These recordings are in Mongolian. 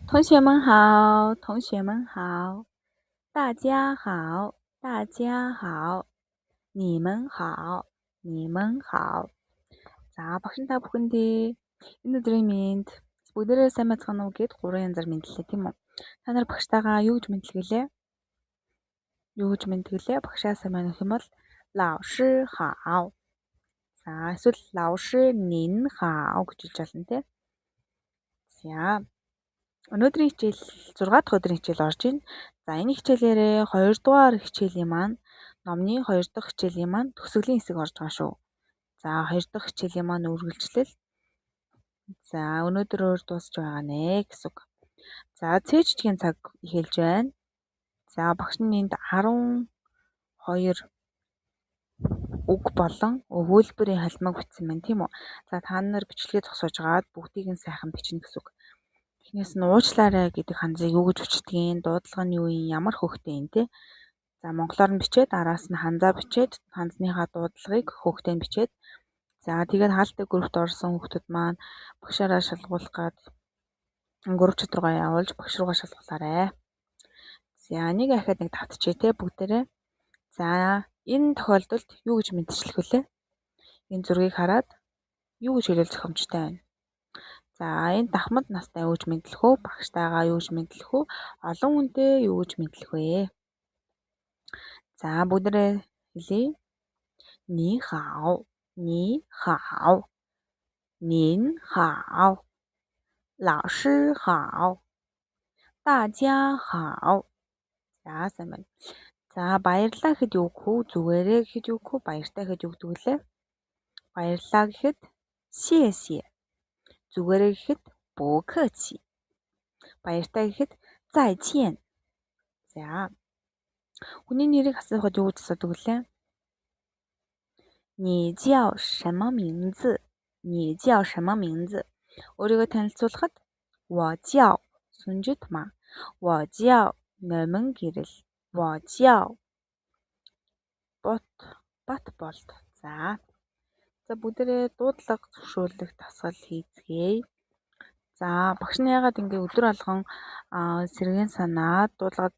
同学们好，同学们好，大家好，大家好，你们好，你们好. За багш та бүхэндээ энэ өдрийн мэнд бүгдээрээ сайн байцгаана уу гэд 3 янзаар мэдлээ тийм үү? Та нар багштайгаа юу гэж мэдлэгэлээ? Юу гэж мэдлэгэлээ? Багшаа сайн байна гэх юм бол 老师好. За эсвэл 老师您好гэж хэлж болно тийм. За өнөөдрийн хичээл 6 дахь өдрийн хичээл орж ийн. За энэ хичээлээрээ 2 дугаар хичээлийн маань номны 2 дахь хичээлийн маань төгсгөлийн хэсэг орж байгаа шүү. За 2 дахь хичээлийн маань үргэлжлэл. За өнөөдөр өөр дуусч байгаа нэ гэсэн үг. За цээжчгийн цаг эхэлж байна. За багш нь энд 12 үг болон өгүүлбэрийн холимог бичсэн байна тийм үү. За та нар бичлэгээ зогсоож агаад бүгдийг нь сайхан бичнэ гэсэн үг. Эхнээс нь уучлаарай гэдэг ханзыг юу гэж бичдгийг, дуудлага нь юу юм, ямар хөхтэй юм те. За монголоор нь бичээд араас нь ханзаа бичээд ханзныхаа дуудлагыг хөхтэй нь бичээд за тэгээд хаалттай группт орсон хүмүүс маань багшаараа шалгуулах гад групп руугаа явуулж багш руугаа шалгуулаарай. За нэг ахаад нэг татчихъя те бүгдээрээ. За энэ тохиолдолд юу гэж мэдчихлэх вүлээ? Энэ зургийг хараад юу гэж хэлэл зохиомжтой байна? За энэ дахмад настай юу гэж мэдлэх вэ? Багштайгаа юу гэж мэдлэх вэ? Олон хүнтэй юу гэж мэдлэх вэ? За бүгдээрээ хэлье. Ни хао, ни хао, нин хао, 老师好, 大家好. За сайн байна. За баярлалаа гэхэд юу гэх вэ? Зүгээрээ гэхэд юу гэх вэ? Баяртай гэхэд юу гэдэг вэ? Баярлалаа гэхэд 谢谢. Зүгээрээ гэхэд 不客气. Баяртай гэхэд 再见. За. Хүний нэрийг асуухад юу гэж асуудаг вүлээ? 你叫什么名字? 你叫什么名字? өөрийгөө танилцуулахад 我叫 сүнжит ма. 我叫 номин гэрэл. 我叫 бат болт. За. За бүгдээрээ дуудлага зөвшөөрлөх дасгал хийцгээе. За багш нь яагаад ингэ өдөр алган сэргэн санаад дуудлага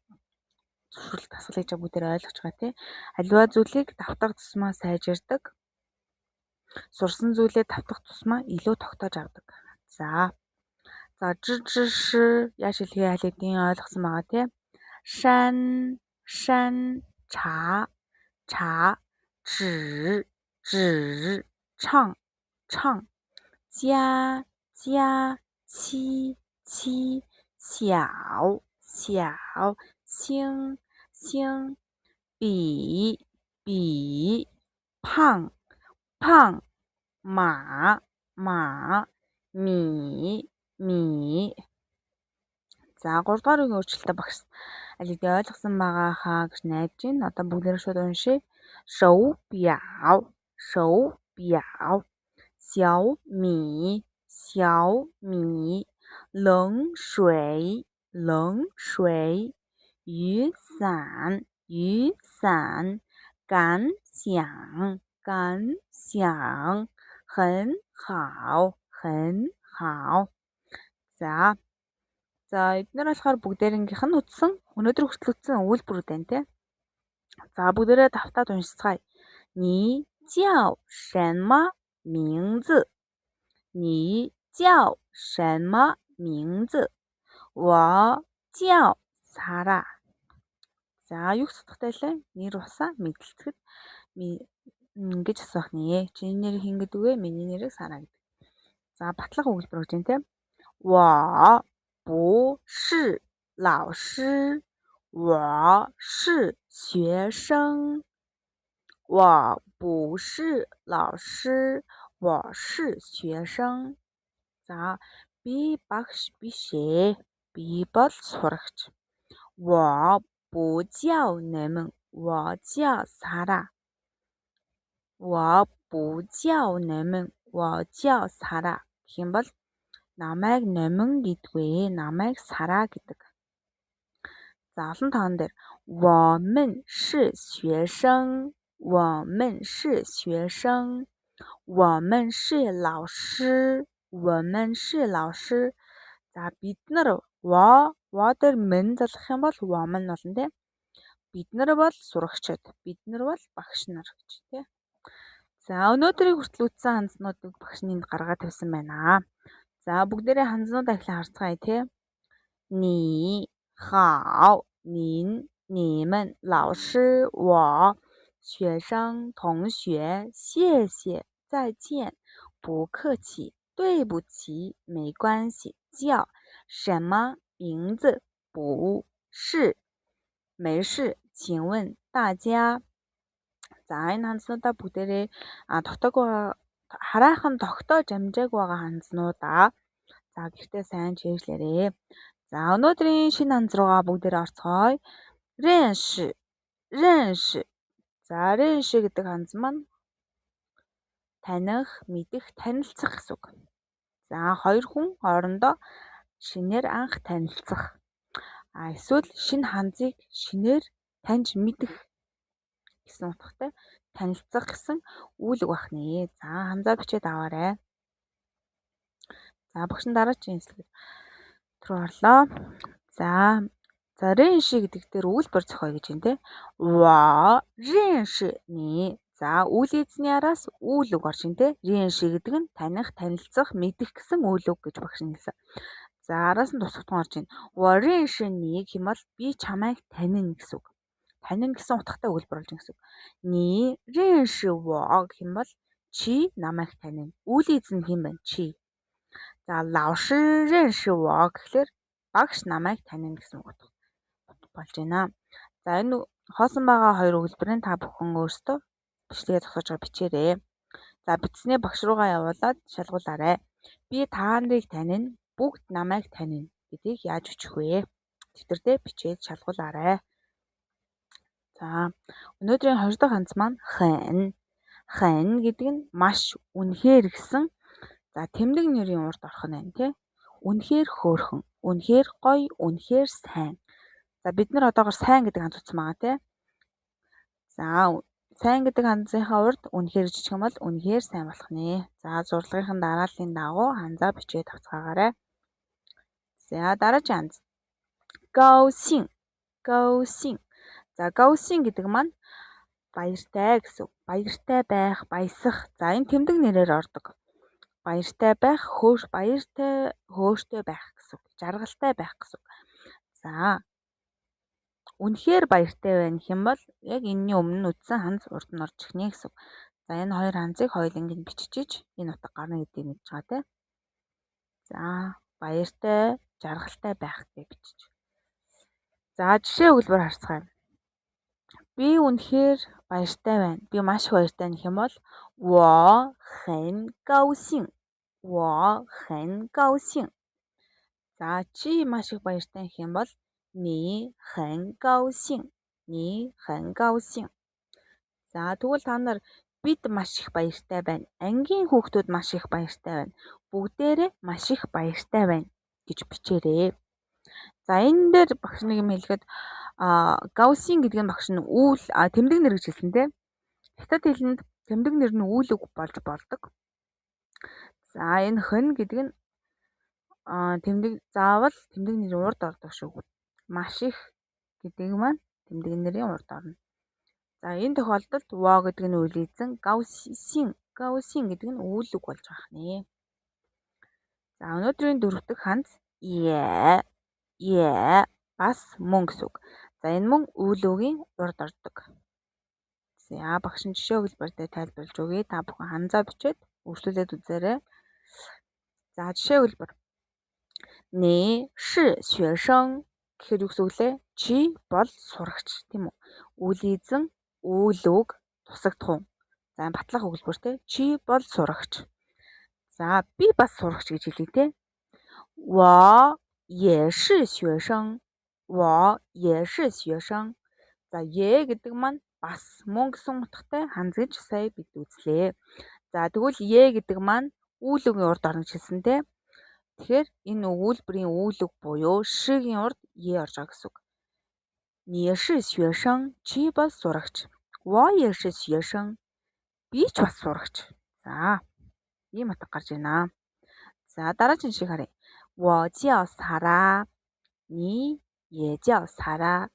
зөвшөөрлөх дасгал хийж байгаа бүгдээрээ ойлгож байгаа тий. Аливаа зүйлийг давтах тусмаа сайжирдаг. Сурсан зүйлээ давтах тусмаа илүү тогтоож авдаг. За. За жжш яаж хэлхээ аль хэдийн ойлгосон байгаа тий. шан ча指唱家七小星比胖马米. За 3 дугаар үгийн өөрчлөлтөд багш аль хэдийн ойлгосон байгаа хаа гэж найдаж байна. Одоо бүгдээрээ шууд уншъя. 手表 小米冷水雨伞感想很好. За эдгээр болохоор бүгдээрийнх нь үтсэн өнөөдөр хүртэл үтсэн өгүүлбэрүүд байна те. За бүгдээрээ давтаад уншицгаая. 你叫什么名字? 你叫什么名字? 我叫Сара. За юу судахтай лээ? Нэр усаа мэдлэлцэхэд ингэж асуух нэ. Чиний нэр хин гэдэг вэ? Миний нэрийг Сара гэдэг. За батлах өгүүлбэр гэж байна те. 我不是老师，我是学生。我不是老师，我是学生. За би багш биш ээ. Би бол сурагч. 我不叫номин, 我叫Сара. 我不叫номин, 我叫Сара. Гэх юм бол намайг номин гэдэгвэ. Намайг Сара гэдэг. За олон тоон дээр 我们是学生，我们是学生，我们是老师，我们是老师. За бид нар во дээр мэн залгах юм бол woman болно тий. Бид нар бол сурагчид. Бид нар бол багш нар гэж тий. За өнөөдрийг хүртэл үтсэн хандснуудыг багш нь энд гаргаад тавьсан байна. За бүгдээрээ хандснуудаа эхлэн харцгаая тий. 你好，您、你们、老师、我、学生、同学，谢谢，再见，不客气，对不起，没关系，叫什么名字？不是，没事，请问大家 За энэ хандснуудаа бүгдээрээ хараахан тогтоож амжааг байгаа хандснуудаа за гэртээ сайн чийжлээрээ. За өнөөдрийн шинэ хандс руугаа бүгдээрээ орцгоё. 认识 За 认识гэдэг хандс маань таних, мэдэх, танилцах гэсэн үг. За хоёр хүн хоорондоо шинээр анх танилцах. Эсвэл шинэ хандсыг шинээр таньж мэдэх гэсэн утгатай танилцах гэсэн үг байх нэ. За ханзаа бичээд аваарай. За багш нь дараагийн хэсэг рүү орлоо. За 认识гэдэг дээр үйлбэр зохио гэж байна те. 我认识你. За үйл эзний араас үйл үг орж ин те. 认识гэдэг нь таних, танилцах, мэдэх гэсэн үйл үг гэж багш нь хэлсэн. За араас нь тусгатхан орж ин. 我认识你гэмэл би чамайг танина гэсэн үг. Танин гэсэн утгатай үйлбэр болж гэсэн үг. 你认识我гэмэл чи намайг танина. Үйл эзэн хэн бэ? Чи. За 老师认识我гэхлээр багш намайг танина гэсэн үг болж байна. За энэ хоосон байгаа хоёр үйлбэрийн та бүхэн өөрсдөө бичлэгээ зогсоож байгаа бичээрэй. За бичснээ багш руугаа явуулаад шалгуулаарай. Би та нарыг танина, бүгд намайг танина гэдгийг яаж бичих вэ? Дэвтэр дээр бичээд шалгуулаарай. За өнөөдрийн 2 дахь хандс маань хэн гэдэг нь маш үнэхээр гэсэн за тэмдэг нэрийн урд орох нь байна тий. Үнэхээр хөөрхөн, үнэхээр гоё, үнэхээр сайн. За бид нар одоогор сайн гэдэг хандс утсан байгаа тий. За сайн гэдэг хандсынхаа урд үнэхээр жижиг юм бол үнэхээр сайн болох нэ. За зурлагын дарааллын дагуу ханзаа бичээд авцгаагаарай. За дараагийн хандс. 高兴. За 高兴гэдэг маань баяртай гэсэн. Баяртай байх, баясах. За энэ тэмдэг нэрээр ордог. Баяртай байх, баяртай, хөөртэй байх гэсэн. Жаргалтай байх гэсэн. За үнэхээр баяртай байна хэм бол яг энэний өмнө үтсэн хандс урд нь орж ирнэ гэсэн. За энэ хоёр хандсыг хоёуланг нь бичиж энэ утга гарна гэдгийг мэдж байгаа те. За баяртай, жаргалтай байх гэж бичиж. За жишээ өгүүлбэр харцгаая. Би үнэхээр баяртай байна. Би маш их баяртай гэх юм бол 我很高兴. За чи маш их баяртай гэх юм бол 你很高兴. За тэгвэл та нар бид маш их баяртай байна. Ангийн хүүхдүүд маш их баяртай байна. Бүгдээрээ маш их баяртай байна гэж бичээрэй. За энэ дээр багш нэг юм хэлэхэд гаусин гэдэг нь багш нь үйл тэмдэг нэр гэж хэлсэн тийм. Хятад хэлэнд тэмдэг нэр нь үйл үг болж болдог. За энэ хэн гэдэг нь тэмдэг заавал тэмдэг нэрийн урд ордог шүү. Маш их гэдэг маань тэмдэг нэрийн урд орно. За энэ тохиолдолд во гэдэг нь үйл эзэн, гаусин гэдэг нь үйл үг болж байгаа нэ. За өнөөдрийн 4 дахь хандс бас мөн гэсэн үг. За энэ мөн үйл үгийн урд ордог. За багш нь жишээ өгүүлбэр дээр тайлбарлаж өгье. Та бүхэн ханзаа бичээд үргэлжлүүлээд үзээрэй. За жишээ өгүүлбэр. 你是学生гэхээр юу гэсэн үг лээ? Чи бол сурагч тийм үү? Үйл эзэн, үйл үг, тусагдах уу? За батлах өгүүлбэр те. Чи бол сурагч. За би бас сурагч гэж хэлье те. 我也是学生. За е гэдэг маань бас мөн гэсэн утгатай хандс гэж сая бид үзлээ. За тэгвэл е гэдэг маань үйл үгийн урд орно гэж хэлсэн те. Тэгэхээр энэ үйлбэрийн үйл үг буюу шигийн урд е орж байгаа гэсэн үг. 你是学生, чи бол сурагч. 我也是学生. Би ч бас сурагч. За ийм утга гарч байна. За дараагийн жишээг харъя. 我叫Сара. 니也叫Сара.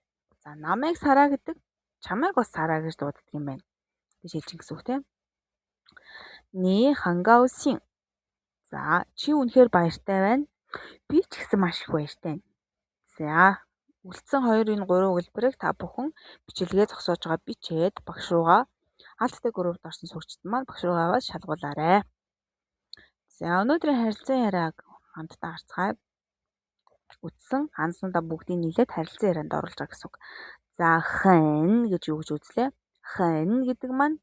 За намайг Сара гэдэг, чамайг бас Сара гэж дууддаг юм байна. гэж хэлж гисэн үг тийм. 니很高兴. За чи үнэхээр баяртай байна. Би ч гэсэн маш их баяртай байна. За үлдсэн 2 энэ 3 өгүүлбэрийг та бүхэн бичлэгээ зогсоож байгаа бичээд багш руугаа албатай группт орсон сурагчид маань багш руугаа шалгуулаарай. За өнөөдрийн харилцан яриаг хамтдаа харцгаая. Үтсэн ханснуудаа бүгдийг нийлээд харилцан ярианд оруулж байгаа гэсэн үг. За хэн гэж юу гэж үзлээ? Хэн гэдэг маань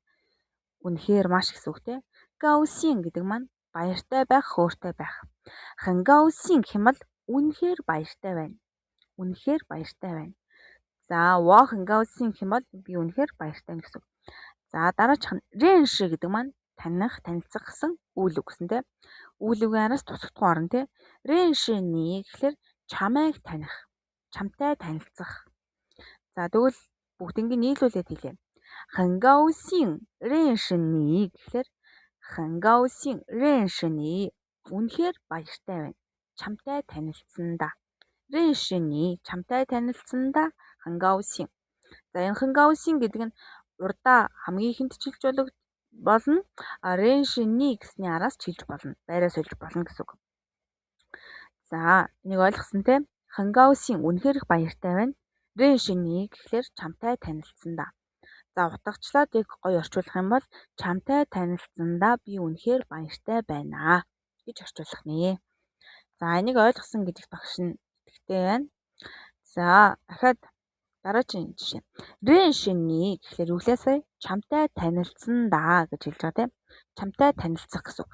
үнэхээр маш гэсэн үг тийм. Гаусин гэдэг маань баяртай байх, хөөртэй байх. Хэн гаусин гэх юм бол үнэхээр баяртай байна. Үнэхээр баяртай байна. За во хэн гаусин гэх юм бол би үнэхээр баяртай байна гэсэн үг. За дараачих нь ренши гэдэг маань таних, танилцах гэсэн үйл үг гэсэн тийм. Үйл үгийн араас тусагдах орно тийм. Реншини гэхэлэр чамайг таних, чамтай танилцах. За тэгвэл бүгднийг нийлүүлээд хэлье. 很高兴认识你гэхэлэр 很高兴认识你үнэхээр баяртай байна. Чамтай танилцсандаа. 认识你чамтай танилцсандаа 很高兴. За энэ 很高兴гэдэг нь урдаа хамгийн ихэнд чилж болно.认识你гэсний араас чилж болно. Байраа сольж болно гэсэн үг. За энийг ойлгосон тийм. 很高兴үнэхээр их баяртай байна. 认识你гэхэлэр чамтай танилцсандаа. За утгачлаад яг гоё орчуулах юм бол чамтай танилцсандаа би үнэхээр баяртай байна гэж орчуулах нэ. За энийг ойлгосон гэдэгт багш нь итгэдэг байна. За дахиад дараагийн жишээ. 认识你гэхэлэр юу лээ? Чамтай танилцсандаа гэж хэлж байгаа тийм. Чамтай танилцах гэсэн.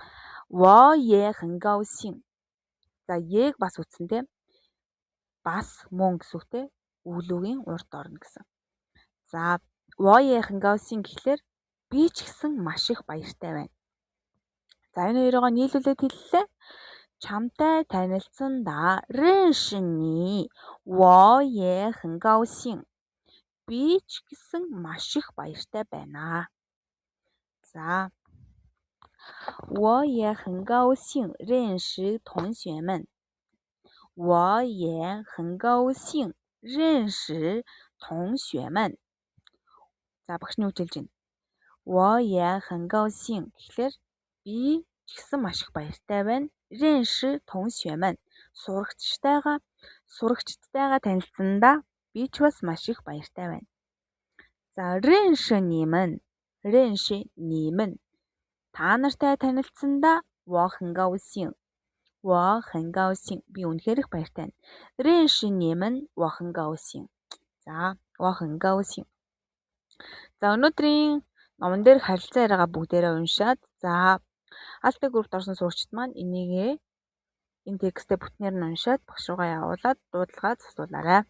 我也很高兴. За яг бас үтсэн тийм. Бас мөн гэсэн үгтэй үйл үгийн урд орно гэсэн. За 我也很高兴гэхэлэр би ч гэсэн маш их баяртай байна. За энэ хоёроо нийлүүлээд хэллээ. Чамтай танилцсандаа 认识你我也很高兴. Би ч гэсэн маш их баяртай байна. За 我也很高兴认识同学们. 我也很高兴认识同学们. За багш нь үжилж байна. 我也很高兴гэхэлэр би ч гэсэн маш их баяртай байна. 认识同学们. Сурагчдтайгаа танилцсандаа би ч бас маш их баяртай байна. За 认识你们. 认识你们. Та нартай танилцсандаа 我很高兴. 我很高兴. Би үнэхээр их баяртай байна. 认识你们我很高兴. За 我很高兴. За өнөөдрийн номон дээр харилцан яриагаа бүгдээрээ уншаад за албатай группт орсон сурагчид маань энэ текстээ бүтнээр нь уншаад багш руугаа явуулаад дуудлагаа засуулаарай.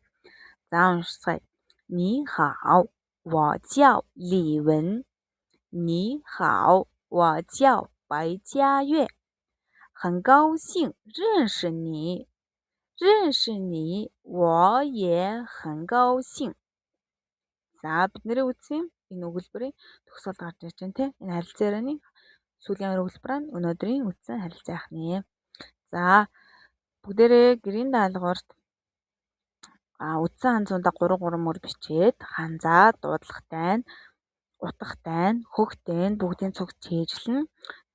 За уншицгаая. 你好，我叫李文。你好，我叫白嘉悦。很高兴认识你。认识你，我也很高兴. За бид нэрээ үтсэн энэ өгүүлбэрийн төгсгөл гарч ирж байна те. Энэ харилцан ярианы сүүлийн өгүүлбэр нь өнөөдрийн үтсэн харилцан яах нэ. За бүгдээрээ гэрийн даалгаварт үтсэн ханзуунда 3 мөр бичээд ханзаа, дуудлагатай нь, утгатай нь, хөгтэй нь бүгдийн цуг чийжлэн.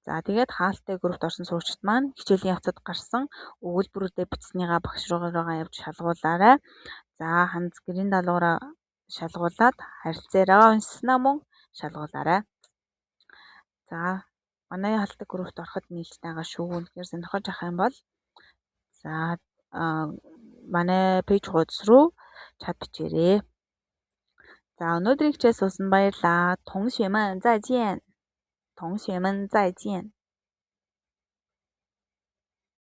За тэгээд хаалттай группт орсон сурагчид маань хичээлийн явцад гарсан өгүүлбэрүүдэд бичснийгаа багш руугаа явж шалгуулаарай. За ханз гэрийн даалгавраа шалгуулад харилцан яриагаа уншсанаа мөн шалгуулаарай. За манай хаалттай группт ороход нээлттэйгаа шүү. Үнэхээр сонирхож авах юм бол за манай пэйж хуудас руу чат бичээрэй. За өнөөдрийн хичээл суусан баярлалаа. 同学们再见. 同学们再见.